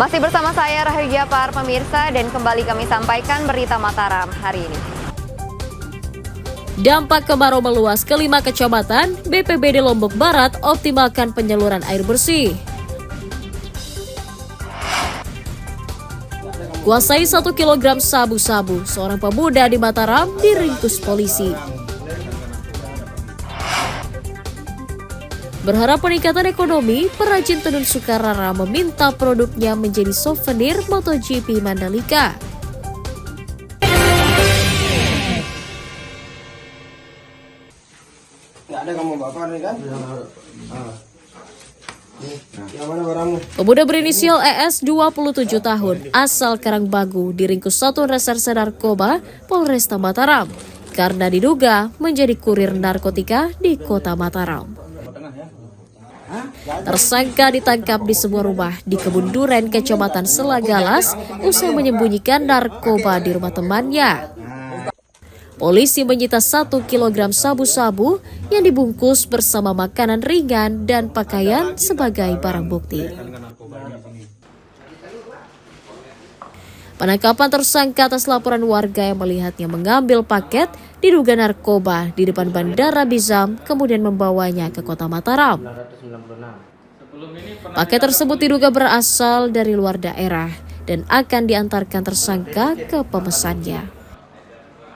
Masih bersama saya Rahayu Japar, pemirsa, dan kembali kami sampaikan berita Mataram hari ini. Dampak kemarau meluas ke 5 kecamatan, BPBD Lombok Barat optimalkan penyaluran air bersih. Kuasai 1 kilogram sabu-sabu, seorang pemuda di Mataram diringkus polisi. Berharap peningkatan ekonomi, perajin tenun Sukarara meminta produknya menjadi souvenir MotoGP Mandalika. Nggak ada kamu bakar nih kan? Yang mana barangmu? Pemuda berinisial ES 27 tahun, asal Karangbagu, diringkus Satuan Reserse Narkoba Polresta Mataram karena diduga menjadi kurir narkotika di kota Mataram. Tersangka ditangkap di sebuah rumah di Kebun Duren, Kecamatan Selagalas, usai menyembunyikan narkoba di rumah temannya. Polisi menyita 1 kilogram sabu-sabu yang dibungkus bersama makanan ringan dan pakaian sebagai barang bukti. Penangkapan tersangka atas laporan warga yang melihatnya mengambil paket diduga narkoba di depan Bandara Bizam, kemudian membawanya ke kota Mataram. Paket tersebut diduga berasal dari luar daerah dan akan diantarkan tersangka ke pemesannya.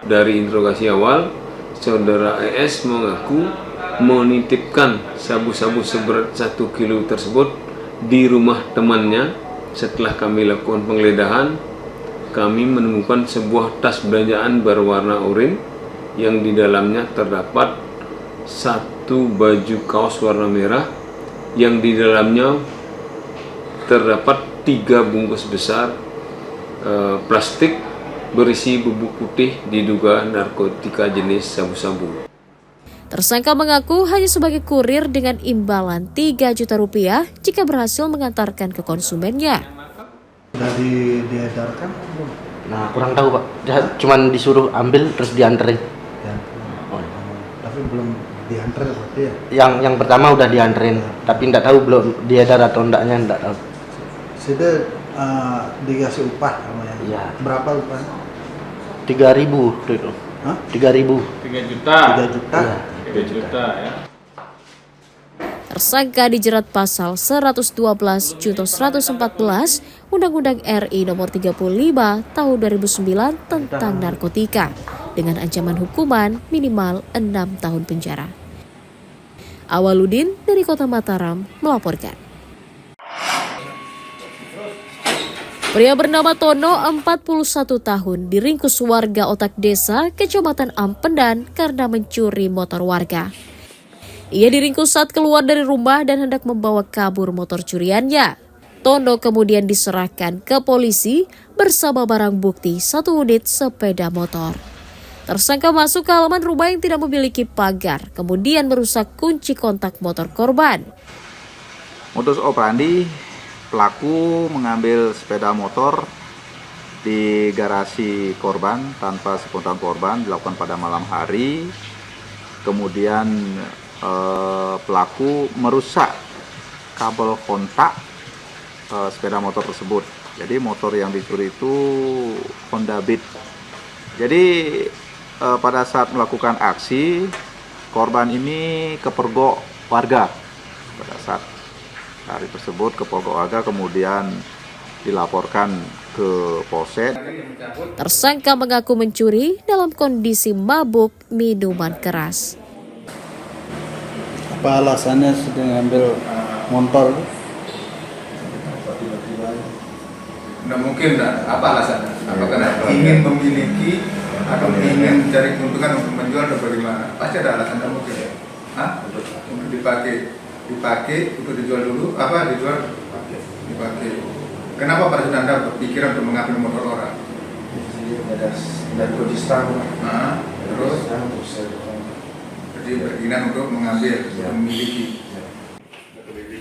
Dari interogasi awal, saudara ES mengaku menitipkan sabu-sabu seberat 1 kilo tersebut di rumah temannya. Setelah kami lakukan penggeledahan, kami menemukan sebuah tas belanjaan berwarna oranye yang di dalamnya terdapat 1 baju kaos warna merah yang di dalamnya terdapat 3 bungkus besar plastik berisi bubuk putih diduga narkotika jenis sabu-sabu. Tersangka mengaku hanya sebagai kurir dengan imbalan 3 juta rupiah jika berhasil mengantarkan ke konsumennya. Sudah diedarkan belum? Nah, kurang tahu Pak. Cuman disuruh ambil terus dianterin. Ya. Tapi belum diantar berarti ya? Yang pertama udah dianterin, tapi enggak tahu belum diedar atau enggaknya enggak tahu. Sudah dikasih upah sama yang. Iya. Berapa upah? 3.000 itu. Hah? 3.000. 3 juta. 3 juta. Iya. 3 juta ya. Tersangka dijerat pasal 112 junto 114 Undang-Undang RI nomor 35 tahun 2009 tentang narkotika dengan ancaman hukuman minimal 6 tahun penjara. Awaludin dari Kota Mataram melaporkan. Pria bernama Tono, 41 tahun, diringkus warga Otak Desa, Kecamatan Ampendan karena mencuri motor warga. Ia diringkus saat keluar dari rumah dan hendak membawa kabur motor curiannya. Tono kemudian diserahkan ke polisi bersama barang bukti 1 unit sepeda motor. Tersangka masuk ke halaman rumah yang tidak memiliki pagar, kemudian merusak kunci kontak motor korban. Modus operandi, pelaku mengambil sepeda motor di garasi korban tanpa sepengetahuan korban, dilakukan pada malam hari. Kemudian pelaku merusak kabel kontak sepeda motor tersebut. Jadi motor yang dicuri itu Honda Beat. Jadi pada saat melakukan aksi, korban ini kepergok warga. Pada saat hari tersebut kepergok warga, kemudian dilaporkan ke Polsek. Tersangka mengaku mencuri dalam kondisi mabuk minuman keras. Apa alasannya sudah ngambil motor? Nggak mungkin, apa alasannya? Apakah ingin memiliki atau ingin mencari keuntungan untuk menjual atau bagaimana? Pasti ada alasan, nggak mungkin. Hah? Untuk dipakai untuk dijual dulu, dipakai. Kenapa pada saat Anda berpikiran untuk mengambil motor orang? Dari Kurdistan. Nah, terus? Jadi berkeinginan untuk mengambil, memiliki.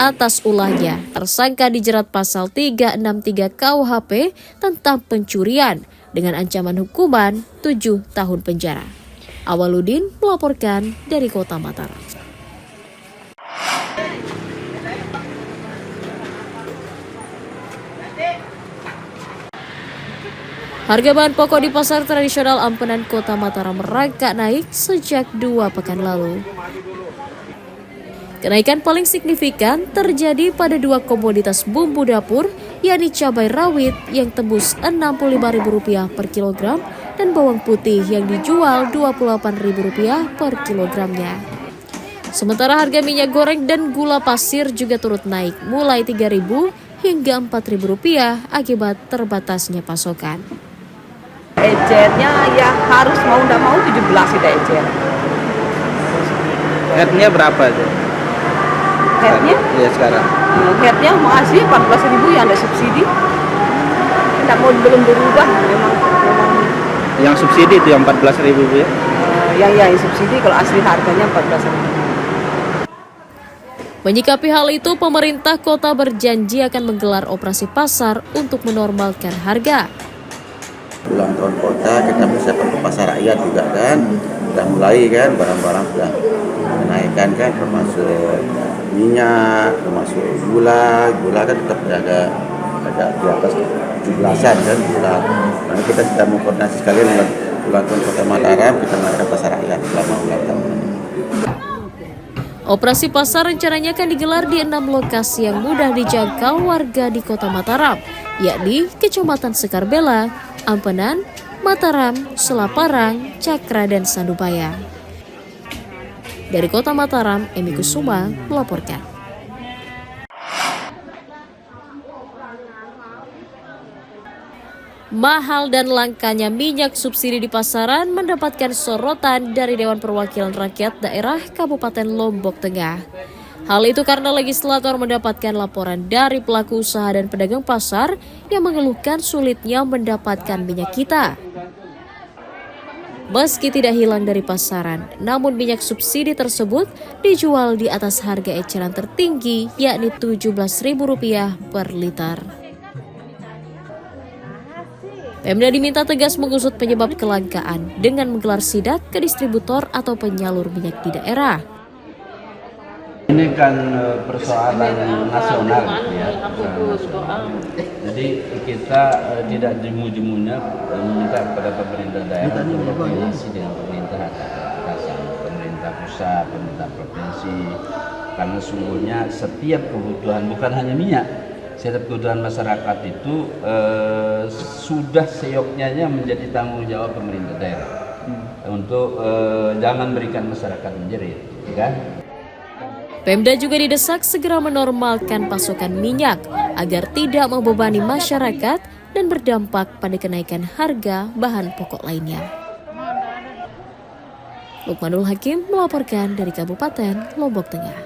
Atas ulahnya, tersangka dijerat pasal 363 KUHP tentang pencurian dengan ancaman hukuman 7 tahun penjara. Awaludin melaporkan dari Kota Mataram. Harga bahan pokok di pasar tradisional Ampenan Kota Mataram merangkak naik sejak 2 pekan lalu. Kenaikan paling signifikan terjadi pada 2 komoditas bumbu dapur, yakni cabai rawit yang tembus Rp65.000 per kilogram dan bawang putih yang dijual Rp28.000 per kilogramnya. Sementara harga minyak goreng dan gula pasir juga turut naik mulai Rp3.000 hingga Rp4.000 akibat terbatasnya pasokan. Ecernya ya harus mau tidak mau 17 kita ecer. Headnya berapa aja? Headnya? Iya sekarang. Headnya masih 14.000 yang ada subsidi. Tidak mau belum berubah memang. Yang subsidi itu yang 14.000 ya? Yang subsidi kalau asli harganya 14.000. Menyikapi hal itu, pemerintah kota berjanji akan menggelar operasi pasar untuk menormalkan harga. Ulang tahun kota kita persiapan ke pasar rakyat juga kan, sudah mulai kan, barang-barang sudah menaikkan kan, termasuk minyak, termasuk gula kan tetap agak di atas 17-an kan gula. Nah, kita sedang mengkoordinasi sekalian dengan ulang tahun Kota Mataram, kita mengadakan pasar rakyat selama ulang tahun. Operasi pasar rencananya akan digelar di 6 lokasi yang mudah dijangkau warga di Kota Mataram, yakni Kecamatan Sekarbela, Ampenan, Mataram, Selaparang, Cakra, dan Sandubaya. Dari Kota Mataram, Emi Kusuma melaporkan. Mahal dan langkanya minyak subsidi di pasaran mendapatkan sorotan dari Dewan Perwakilan Rakyat Daerah Kabupaten Lombok Tengah. Hal itu karena legislator mendapatkan laporan dari pelaku usaha dan pedagang pasar yang mengeluhkan sulitnya mendapatkan minyak kita. Meski tidak hilang dari pasaran, namun minyak subsidi tersebut dijual di atas harga eceran tertinggi, yakni Rp17.000 per liter. Pemda diminta tegas mengusut penyebab kelangkaan dengan menggelar sidak ke distributor atau penyalur minyak di daerah. Ini kan persoalan nasional ya, jadi kita tidak jemu-jemunya meminta kepada pemerintah daerah untuk berkoordinasi dengan pemerintah pusat, pemerintah provinsi, karena sungguhnya setiap kebutuhan bukan hanya minyak, setiap kebutuhan masyarakat itu sudah seyoknya menjadi tanggung jawab pemerintah daerah untuk jangan berikan masyarakat menjerit, kan? Pemda juga didesak segera menormalkan pasokan minyak agar tidak membebani masyarakat dan berdampak pada kenaikan harga bahan pokok lainnya. Lukmanul Hakim melaporkan dari Kabupaten Lombok Tengah.